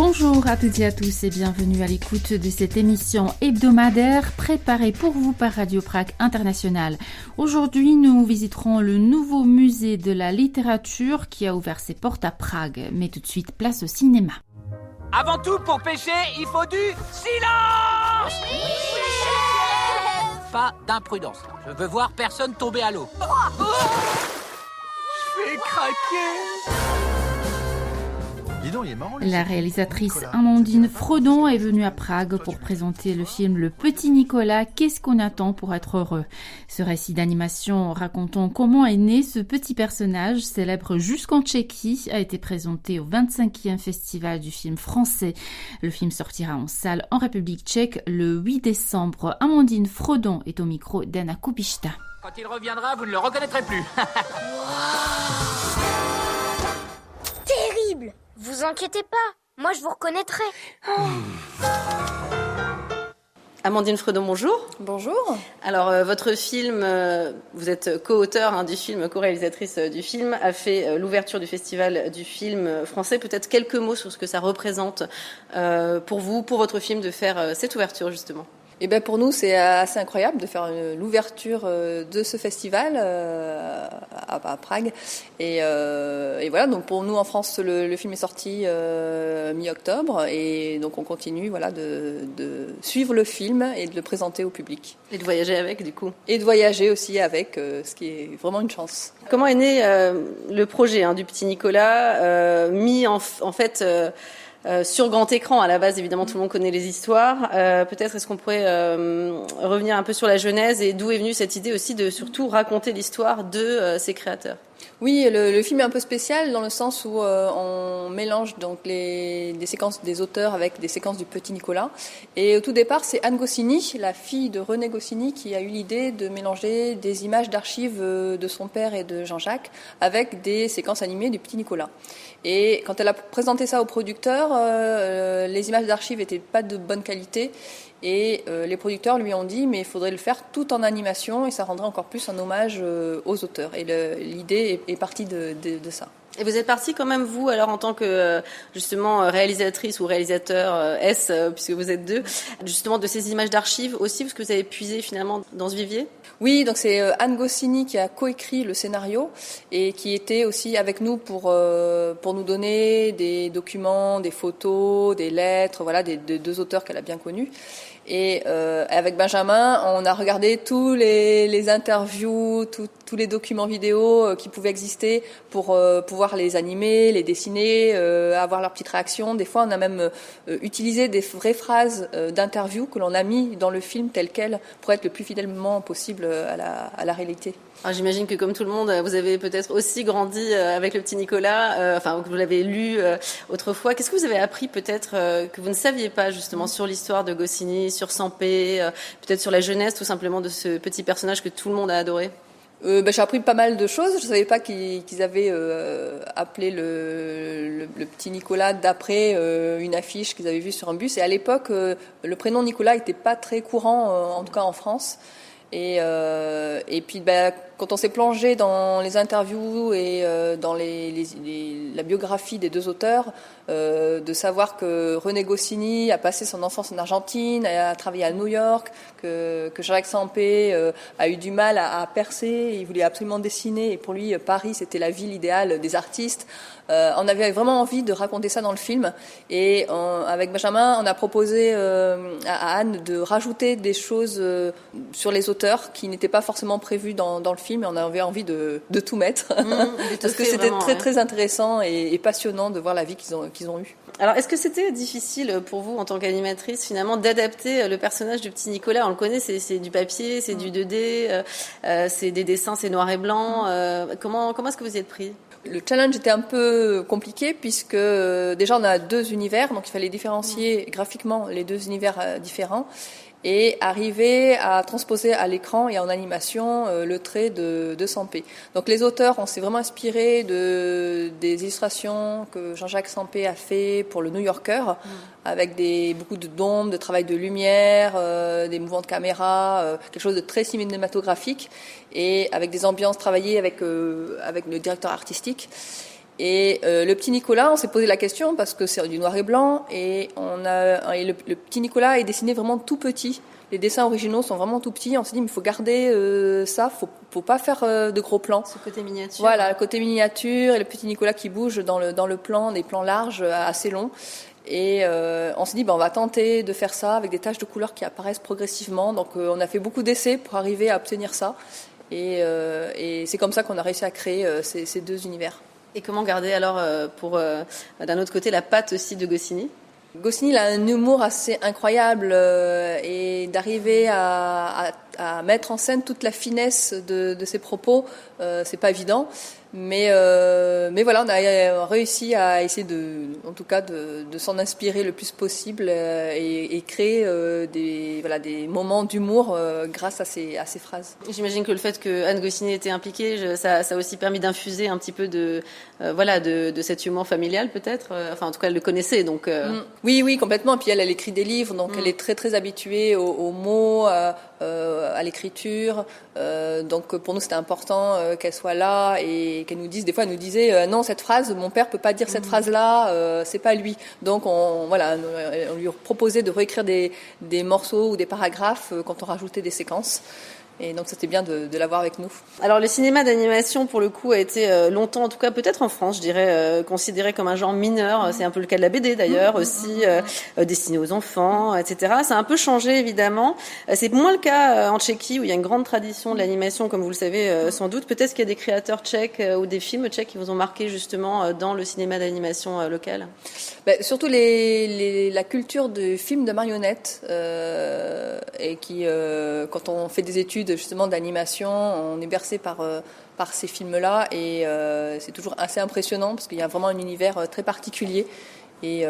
Bonjour à toutes et à tous et bienvenue à l'écoute de cette émission hebdomadaire préparée pour vous par Radio Prague International. Aujourd'hui, nous visiterons le nouveau musée de la littérature qui a ouvert ses portes à Prague. Mais tout de suite, place au cinéma. Avant tout, pour pêcher, il faut du silence! Oui, chef! Pas d'imprudence. Je veux voir personne tomber à l'eau. Oh, je vais craquer! La réalisatrice Amandine Frodon est venue à Prague pour présenter le film Le Petit Nicolas, qu'est-ce qu'on attend pour être heureux? Ce récit d'animation racontant comment est né ce petit personnage, célèbre jusqu'en Tchéquie, a été présenté au 25e Festival du film français. Le film sortira en salle en République tchèque le 8 décembre. Amandine Frodon est au micro d'Anna Kupishta. Quand il reviendra, vous ne le reconnaîtrez plus. Terrible! Vous inquiétez pas, moi je vous reconnaîtrai. Amandine Frodon, bonjour. Bonjour. Alors, votre film, vous êtes co-auteur du film, co-réalisatrice du film, a fait l'ouverture du festival du film français. Peut-être quelques mots sur ce que ça représente pour vous, pour votre film, de faire cette ouverture, justement. Eh ben pour nous, c'est assez incroyable de faire l'ouverture de ce festival à Prague. Et voilà, donc pour nous en France, le film est sorti mi-octobre, et donc on continue, voilà, de suivre le film et de le présenter au public. Et de voyager avec, du coup. Et de voyager aussi avec, ce qui est vraiment une chance. Comment est né le projet du Petit Nicolas, mis en fait sur grand écran? À la base, évidemment, tout le monde connaît les histoires. Peut-être est-ce qu'on pourrait revenir un peu sur la genèse et d'où est venue cette idée aussi de surtout raconter l'histoire de ses créateurs? Oui, le film est un peu spécial dans le sens où on mélange donc des séquences des auteurs avec des séquences du Petit Nicolas. Et au tout départ, c'est Anne Goscinny, la fille de René Goscinny, qui a eu l'idée de mélanger des images d'archives de son père et de Jean-Jacques avec des séquences animées du Petit Nicolas. Et quand elle a présenté ça aux producteurs, les images d'archives n'étaient pas de bonne qualité. Et les producteurs lui ont dit mais il faudrait le faire tout en animation et ça rendrait encore plus un hommage aux auteurs. Et l'idée est partie de ça. Et vous êtes partie quand même, vous, alors en tant que justement réalisatrice ou réalisateur puisque vous êtes deux, justement de ces images d'archives aussi, parce que vous avez puisé finalement dans ce vivier? Oui, donc c'est Anne Goscinny qui a coécrit le scénario et qui était aussi avec nous pour nous donner des documents, des photos, des lettres, voilà, des deux auteurs qu'elle a bien connus. Et avec Benjamin, on a regardé tous les interviews, tous les documents vidéo qui pouvaient exister pour pouvoir les animer, les dessiner, avoir leurs petites réactions. Des fois, on a même utilisé des vraies phrases d'interview que l'on a mis dans le film tel quel pour être le plus fidèlement possible à la réalité. Alors, j'imagine que comme tout le monde, vous avez peut-être aussi grandi avec le Petit Nicolas, que vous l'avez lu autrefois. Qu'est-ce que vous avez appris peut-être que vous ne saviez pas justement sur l'histoire de Goscinny, sur Sampé, peut-être sur la jeunesse tout simplement de ce petit personnage que tout le monde a adoré? J'ai appris pas mal de choses. Je savais pas qu'ils avaient appelé le Petit Nicolas d'après une affiche qu'ils avaient vue sur un bus. Et à l'époque, le prénom Nicolas était pas très courant, en tout cas en France. Et puis quand on s'est plongé dans les interviews et dans la biographie des deux auteurs, de savoir que René Goscinny a passé son enfance en Argentine, a travaillé à New York, que Jacques Sampé a eu du mal à percer, il voulait absolument dessiner, et pour lui Paris c'était la ville idéale des artistes. On avait vraiment envie de raconter ça dans le film, et avec Benjamin on a proposé à Anne de rajouter des choses sur les auteurs qui n'étaient pas forcément prévues dans le film, et on avait envie de tout mettre parce que c'était très très intéressant et passionnant de voir la vie qu'ils ont eue. Alors, est-ce que c'était difficile pour vous, en tant qu'animatrice, finalement, d'adapter le personnage du Petit Nicolas? On le connaît, c'est du papier, c'est du 2D, c'est des dessins, c'est noir et blanc. Comment est-ce que vous y êtes pris? Le challenge était un peu compliqué puisque déjà on a deux univers, donc il fallait différencier graphiquement les deux univers différents et arriver à transposer à l'écran et en animation le trait de Sampé. Donc les auteurs, on s'est vraiment inspiré des illustrations que Jean-Jacques Sampé a fait pour le New Yorker, avec beaucoup d'ombres, de travail de lumière, des mouvements de caméra, quelque chose de très cinématographique, et avec des ambiances travaillées avec le directeur artistique. Et le petit Nicolas, on s'est posé la question parce que c'est du noir et blanc et le petit Nicolas est dessiné vraiment tout petit. Les dessins originaux sont vraiment tout petits. On s'est dit, mais il faut garder ça, faut pas faire de gros plans. Ce côté miniature. Voilà, le côté miniature et le petit Nicolas qui bouge dans le plan, des plans larges, assez longs. Et on s'est dit, on va tenter de faire ça avec des taches de couleur qui apparaissent progressivement. Donc on a fait beaucoup d'essais pour arriver à obtenir ça. Et c'est comme ça qu'on a réussi à créer ces deux univers. Et comment garder alors, d'un autre côté, la patte aussi de Goscinny ? Goscinny il a un humour assez incroyable et d'arriver à mettre en scène toute la finesse de ses propos, c'est pas évident. Mais voilà, on a réussi à essayer en tout cas de s'en inspirer le plus possible et créer des moments d'humour grâce à ces phrases. J'imagine que le fait que Anne Goscinny était impliquée, ça a aussi permis d'infuser un petit peu de cet humour familial peut-être. Enfin, en tout cas, elle le connaissait donc. Oui, complètement. Et puis elle écrit des livres, donc elle est très très habituée aux mots, à l'écriture. Donc pour nous c'était important qu'elle soit là et qu'elle nous dise. Des fois elle nous disait non, cette phrase, mon père peut pas dire cette phrase-là, c'est pas lui. Donc on lui proposait de réécrire des morceaux ou des paragraphes quand on rajoutait des séquences. Et donc c'était bien de l'avoir avec nous. Alors le cinéma d'animation pour le coup a été longtemps, en tout cas peut-être en France, je dirais, considéré comme un genre mineur. C'est un peu le cas de la BD d'ailleurs, aussi destiné aux enfants, etc. Ça a un peu changé évidemment. C'est moins le cas en Tchéquie où il y a une grande tradition de l'animation, comme vous le savez sans doute. Peut-être qu'il y a des créateurs tchèques ou des films tchèques qui vous ont marqué justement dans le cinéma d'animation local. Surtout la culture de films de marionnettes et qui, quand on fait des études justement d'animation, on est bercé par ces films-là et c'est toujours assez impressionnant parce qu'il y a vraiment un univers très particulier. Et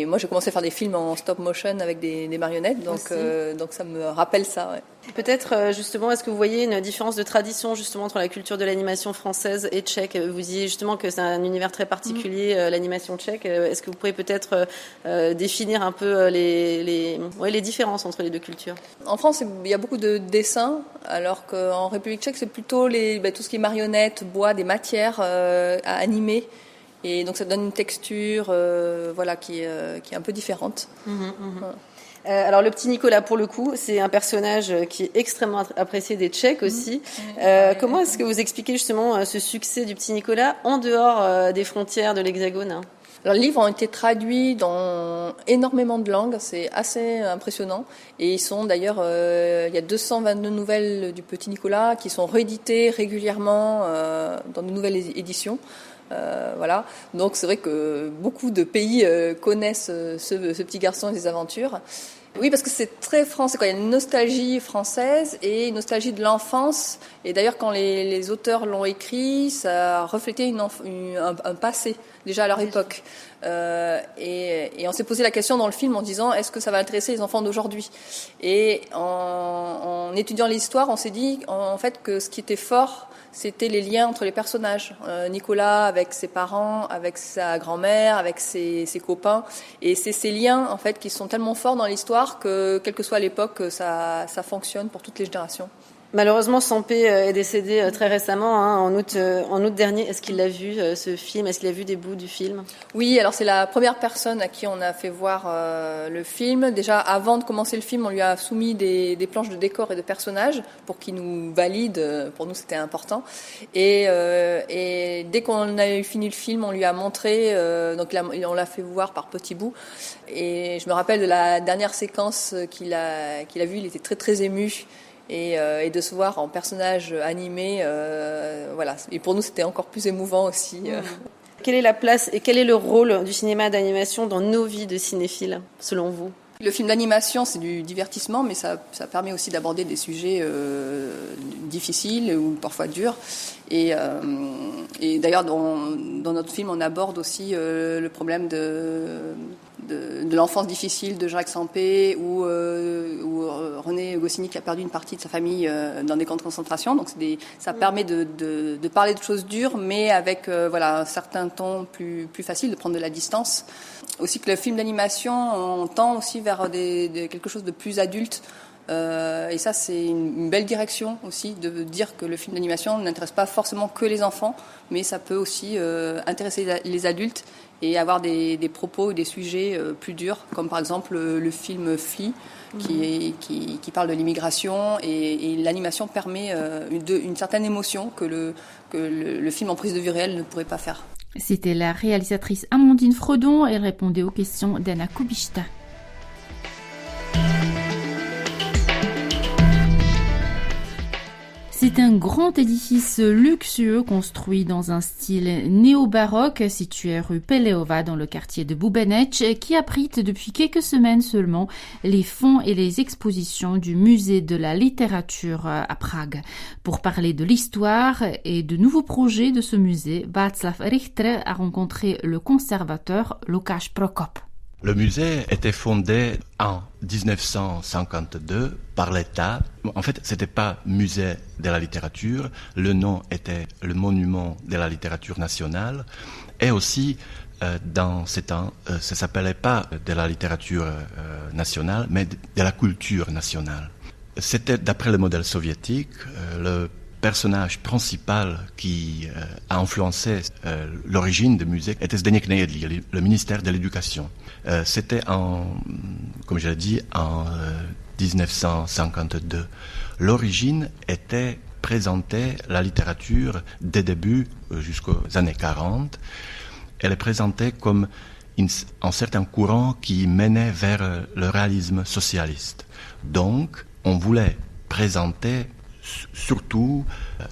moi, j'ai commencé à faire des films en stop motion avec des marionnettes, donc ça me rappelle ça. Ouais. Peut-être justement, est-ce que vous voyez une différence de tradition justement entre la culture de l'animation française et tchèque ? Vous disiez justement que c'est un univers très particulier, l'animation tchèque. Est-ce que vous pourriez peut-être définir un peu les différences entre les deux cultures ? En France, il y a beaucoup de dessins, alors qu'en République tchèque, c'est plutôt tout ce qui est marionnettes, bois, des matières à animer. Et donc ça donne une texture qui est un peu différente. Alors le petit Nicolas, pour le coup, c'est un personnage qui est extrêmement apprécié des Tchèques aussi. Comment est-ce que vous expliquez justement ce succès du petit Nicolas en dehors des frontières de l'Hexagone ? Alors, les livres ont été traduits dans énormément de langues, c'est assez impressionnant. Et ils sont d'ailleurs, il y a 222 nouvelles du petit Nicolas qui sont rééditées régulièrement dans de nouvelles éditions. Voilà. Donc c'est vrai que beaucoup de pays connaissent ce petit garçon et ses aventures. Oui, parce que c'est très français. Il y a une nostalgie française et une nostalgie de l'enfance. Et d'ailleurs, quand les auteurs l'ont écrit, ça reflétait un passé, déjà à leur époque. Et on s'est posé la question dans le film en disant, est-ce que ça va intéresser les enfants d'aujourd'hui ? Et en étudiant l'histoire, on s'est dit en fait que ce qui était fort, c'était les liens entre les personnages. Nicolas avec ses parents, avec sa grand-mère, avec ses copains. Et c'est ces liens, en fait, qui sont tellement forts dans l'histoire que, quelle que soit l'époque, ça fonctionne pour toutes les générations. Malheureusement, Sampé est décédé très récemment, en août dernier. Est-ce qu'il a vu ce film ? Est-ce qu'il a vu des bouts du film ? Oui, alors c'est la première personne à qui on a fait voir le film. Déjà, avant de commencer le film, on lui a soumis des planches de décors et de personnages pour qu'il nous valide. Pour nous, c'était important. Et dès qu'on a eu fini le film, on lui a montré. Donc, on l'a fait voir par petits bouts. Et je me rappelle de la dernière séquence qu'il a vue. Il était très très ému. Et de se voir en personnage animé, voilà. Et pour nous, c'était encore plus émouvant aussi. Quelle est la place et quel est le rôle du cinéma d'animation dans nos vies de cinéphiles, selon vous ? Le film d'animation, c'est du divertissement, mais ça permet aussi d'aborder des sujets difficiles ou parfois durs. Et d'ailleurs, dans notre film, on aborde aussi le problème de l'enfance difficile de Jacques Sampé ou René Goscinny qui a perdu une partie de sa famille dans des camps de concentration. Donc ça permet de parler de choses dures, mais avec un certain ton plus facile, de prendre de la distance. Aussi que le film d'animation, on tend aussi vers quelque chose de plus adulte. Et ça, c'est une belle direction aussi, de dire que le film d'animation n'intéresse pas forcément que les enfants, mais ça peut aussi intéresser les adultes et avoir des propos et des sujets plus durs, comme par exemple le film Flea, qui parle de l'immigration, et l'animation permet une certaine émotion que le film en prise de vue réelle ne pourrait pas faire. C'était la réalisatrice Amandine Fredon. Elle répondait aux questions d'Anna Kubishta. C'est un grand édifice luxueux construit dans un style néo-baroque situé rue Peleova dans le quartier de Bubenec, qui abrite depuis quelques semaines seulement les fonds et les expositions du musée de la littérature à Prague. Pour parler de l'histoire et de nouveaux projets de ce musée, Václav Richter a rencontré le conservateur Lukáš Prokop. Le musée était fondé en 1952 par l'État. En fait, c'était pas musée de la littérature. Le nom était le monument de la littérature nationale. Et aussi, dans ces temps, ça s'appelait pas de la littérature nationale, mais de la culture nationale. C'était d'après le modèle soviétique, le personnage principal qui a influencé l'origine du musée était Zdeněk Nejedlý, le ministère de l'Éducation. C'était comme je l'ai dit, en 1952. L'origine était présenter la littérature des débuts jusqu'aux années 40. Elle est présentée comme un certain courant qui menait vers le réalisme socialiste. Donc, on voulait présenter surtout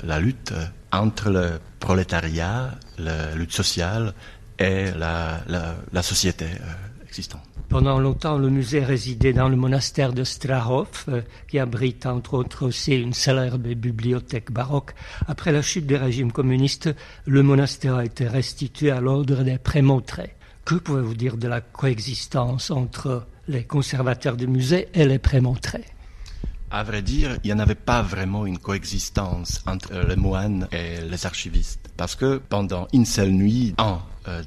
la lutte entre le prolétariat, la lutte sociale et la société existante. Pendant longtemps, le musée résidait dans le monastère de Strahov, qui abrite entre autres aussi une célèbre bibliothèque baroque. Après la chute du régime communiste, le monastère a été restitué à l'ordre des prémontrés. Que pouvez-vous dire de la coexistence entre les conservateurs du musée et les prémontrés ? À vrai dire, il n'y en avait pas vraiment une coexistence entre les moines et les archivistes. Parce que pendant une seule nuit, en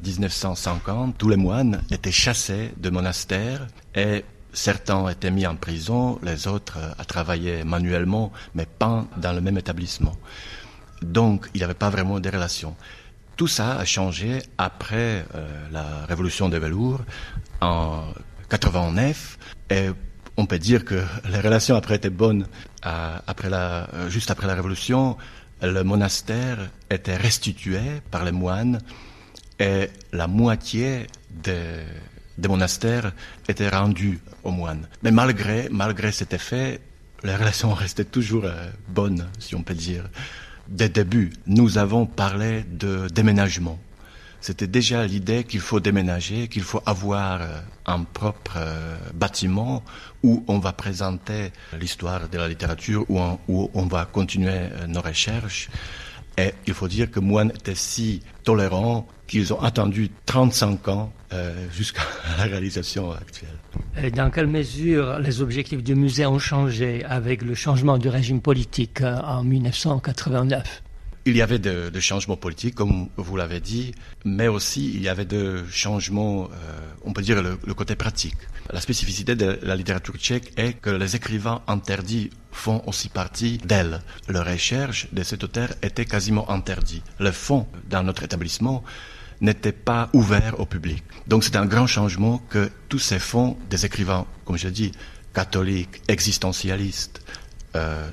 1950, tous les moines étaient chassés de monastères et certains étaient mis en prison, les autres à travailler manuellement, mais pas dans le même établissement. Donc, il n'y avait pas vraiment de relations. Tout ça a changé après la révolution des velours en 89 et on peut dire que les relations après étaient bonnes. Juste après la Révolution, le monastère était restitué par les moines et la moitié des monastères était rendue aux moines. Mais malgré cet effet, les relations restaient toujours bonnes, si on peut dire. Dès le début, nous avons parlé de déménagement. C'était déjà l'idée qu'il faut déménager, qu'il faut avoir un propre bâtiment où on va présenter l'histoire de la littérature, où on va continuer nos recherches. Et il faut dire que moines étaient si tolérants qu'ils ont attendu 35 ans jusqu'à la réalisation actuelle. Et dans quelle mesure les objectifs du musée ont changé avec le changement du régime politique en 1989 ? Il y avait de changements politiques, comme vous l'avez dit, mais aussi il y avait de changements, on peut dire le côté pratique. La spécificité de la littérature tchèque est que les écrivains interdits font aussi partie d'elle. Leur recherche de cet auteur était quasiment interdite. Le fonds dans notre établissement n'était pas ouvert au public. Donc c'est un grand changement que tous ces fonds des écrivains, comme je dis, catholiques, existentialistes,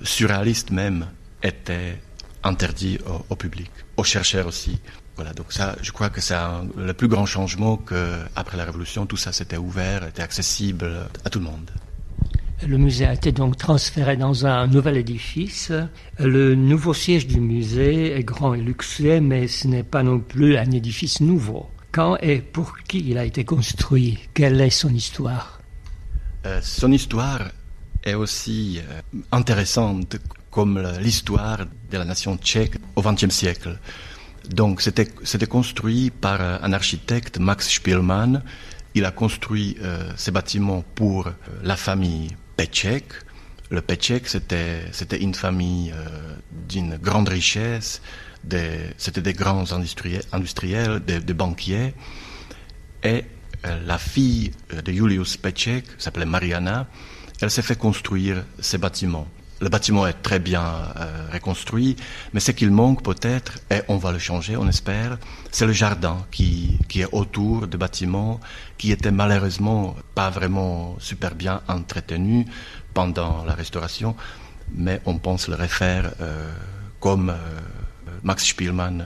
surréalistes même, étaient interdit au public, aux chercheurs aussi. Voilà, donc ça, je crois que c'est le plus grand changement qu'après la Révolution, tout ça s'était ouvert, était accessible à tout le monde. Le musée a été donc transféré dans un nouvel édifice. Le nouveau siège du musée est grand et luxueux, mais ce n'est pas non plus un édifice nouveau. Quand et pour qui il a été construit ? Quelle est son histoire ? Son histoire est aussi intéressante comme l'histoire de la nation tchèque au XXe siècle. Donc c'était construit par un architecte, Max Spielmann. Il a construit ces bâtiments pour la famille Petšek. Le Petšek, c'était une famille d'une grande richesse. C'était des grands industriels, des banquiers. Et la fille de Julius Petšek s'appelait Mariana. elle s'est fait construire ces bâtiments. Le bâtiment est très bien reconstruit, mais ce qu'il manque peut-être, et on va le changer, on espère, c'est le jardin qui est autour du bâtiment, qui était malheureusement pas vraiment super bien entretenu pendant la restauration, mais on pense le refaire comme Max Spielmann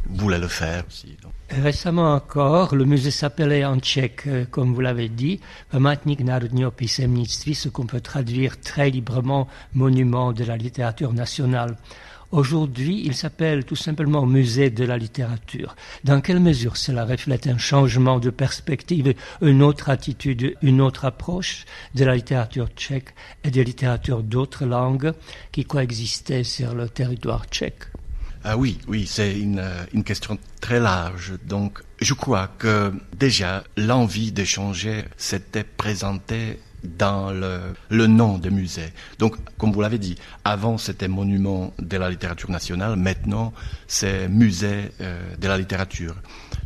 voulait le faire aussi. Récemment encore, le musée s'appelait en tchèque, comme vous l'avez dit, Památník národního písemnictví, ce qu'on peut traduire très librement Monument de la littérature nationale. Aujourd'hui, il s'appelle tout simplement Musée de la littérature. Dans quelle mesure cela reflète un changement de perspective, une autre attitude, une autre approche de la littérature tchèque et de littérature d'autres langues qui coexistaient sur le territoire tchèque? Ah oui, c'est une question très large. Donc, je crois que déjà, l'envie de changer s'était présentée dans le nom de musée. Donc, comme vous l'avez dit, avant c'était Monument de la littérature nationale, maintenant c'est Musée de la littérature.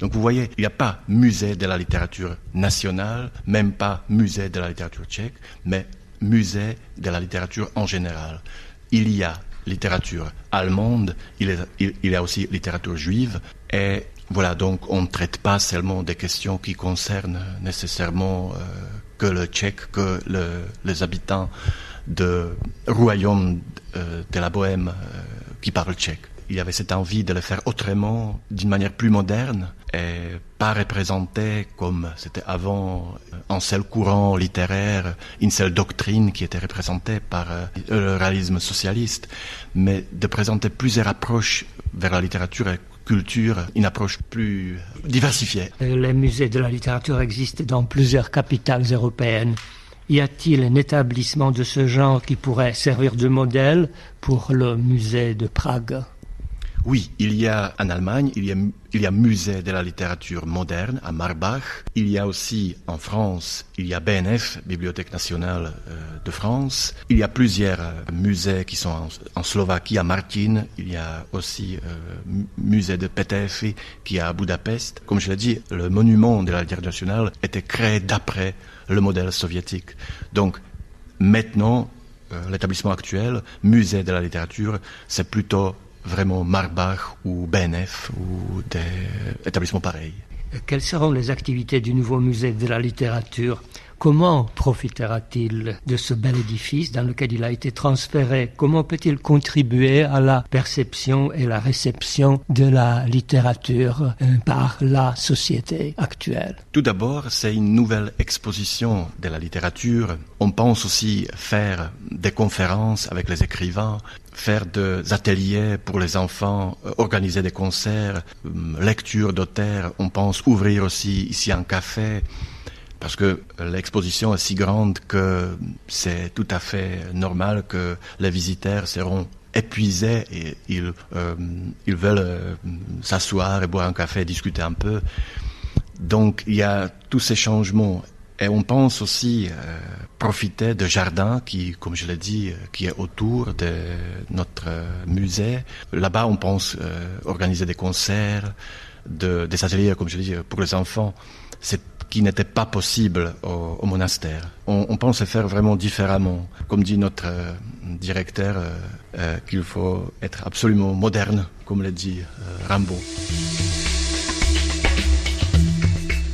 Donc vous voyez, il n'y a pas Musée de la littérature nationale, même pas Musée de la littérature tchèque, mais Musée de la littérature en général. Il y a littérature allemande, il y a aussi littérature juive, et voilà, donc on ne traite pas seulement des questions qui concernent nécessairement que le tchèque, que les habitants du royaume de la Bohème qui parlent tchèque. Il y avait cette envie de le faire autrement, d'une manière plus moderne, et pas représenter comme c'était avant un seul courant littéraire, une seule doctrine qui était représentée par le réalisme socialiste, mais de présenter plusieurs approches vers la littérature et culture, une approche plus diversifiée. Les musées de la littérature existent dans plusieurs capitales européennes. Y a-t-il un établissement de ce genre qui pourrait servir de modèle pour le musée de Prague? Oui, il y a en Allemagne, il y a musée de la littérature moderne à Marbach. Il y a aussi en France, il y a BNF, Bibliothèque nationale de France. Il y a plusieurs musées qui sont en Slovaquie, à Martin. Il y a aussi musée de Petőfi qui est à Budapest. Comme je l'ai dit, le monument de la littérature nationale était créé d'après le modèle soviétique. Donc maintenant, l'établissement actuel, musée de la littérature, c'est plutôt vraiment Marbach ou BNF ou des établissements pareils. Quelles seront les activités du nouveau musée de la littérature? Comment profitera-t-il de ce bel édifice dans lequel il a été transféré? Comment peut-il contribuer à la perception et la réception de la littérature par la société actuelle? Tout d'abord, c'est une nouvelle exposition de la littérature. On pense aussi faire des conférences avec les écrivains, faire des ateliers pour les enfants, organiser des concerts, lecture d'auteurs. On pense ouvrir aussi ici un café, parce que l'exposition est si grande que c'est tout à fait normal que les visiteurs seront épuisés et ils veulent s'asseoir et boire un café et discuter un peu. Donc il y a tous ces changements. Et on pense aussi profiter de jardin qui, comme je l'ai dit, qui est autour de notre musée. Là-bas, on pense organiser des concerts, des ateliers, comme je l'ai dit, pour les enfants. C'est qui n'était pas possible au monastère. On pense faire vraiment différemment. Comme dit notre directeur, qu'il faut être absolument moderne, comme l'a dit Rimbaud.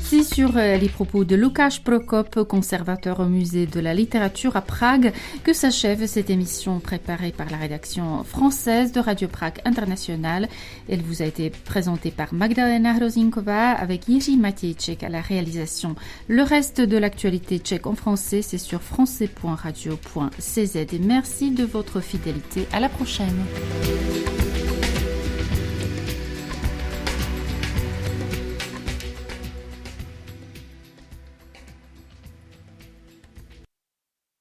C'est sur les propos de Lukáš Prokop, conservateur au musée de la littérature à Prague, que s'achève cette émission préparée par la rédaction française de Radio Prague International. Elle vous a été présentée par Magdalena Hrozinkova avec Jiří Matějček à la réalisation. Le reste de l'actualité tchèque en français, c'est sur français.radio.cz. Et merci de votre fidélité. À la prochaine.